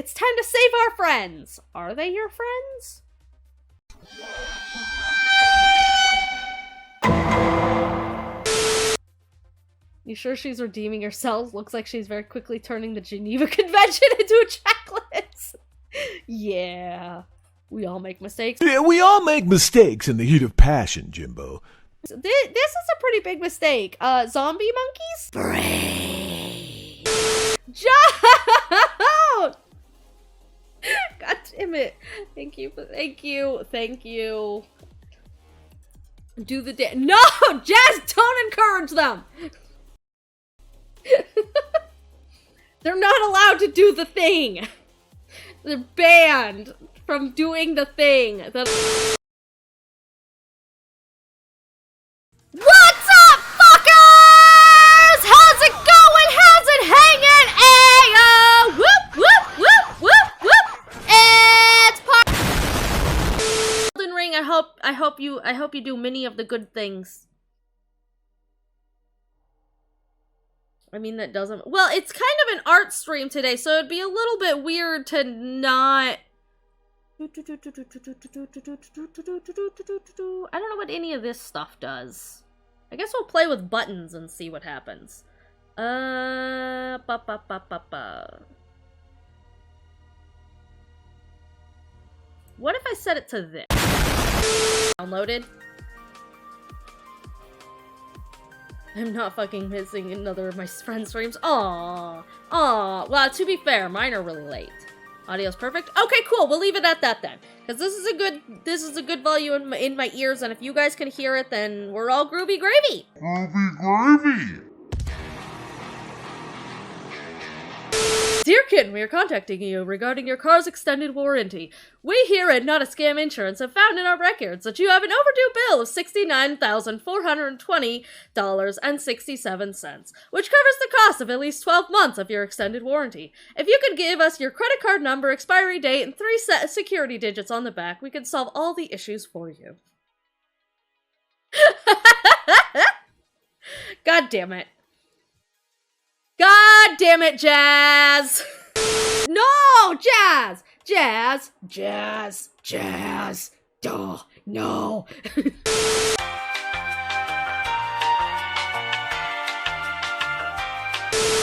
It's time to save our friends! Are they your friends? You sure she's redeeming herself? Looks like she's very quickly turning the Geneva Convention into a checklist. Yeah. We all make mistakes. Yeah, we all make mistakes in the heat of passion, Jimbo. This is a pretty big mistake. Zombie monkeys? Brave. John! God damn it. Thank you. Do the No! Jazz, don't encourage them! They're not allowed to do the thing. They're banned from doing the thing. What's up, fuckers? How's it going? How's it hanging? Ayo! Whoop, whoop, whoop, whoop, whoop. It's Golden Ring. I hope you do many of the good things. I mean, that doesn't... Well, it's kind of an art stream today, so it'd be a little bit weird to not... I don't know what any of this stuff does. I guess we'll play with buttons and see what happens. What if I set it to this? Downloaded? I'm not fucking missing another of my friend's streams. Aww. Aww. Well, to be fair, mine are really late. Audio's perfect. Okay, cool. We'll leave it at that then. Because this is a good volume in my ears, and if you guys can hear it, then we're all groovy gravy. Groovy gravy. Dear Kitten, we are contacting you regarding your car's extended warranty. We here at Not a Scam Insurance have found in our records that you have an overdue bill of $69,420.67, which covers the cost of at least 12 months of your extended warranty. If you could give us your credit card number, expiry date, and 3 security digits on the back, we could solve all the issues for you. God damn it. God damn it, Jazz! No! Jazz! Jazz! Jazz! Jazz! Duh! No!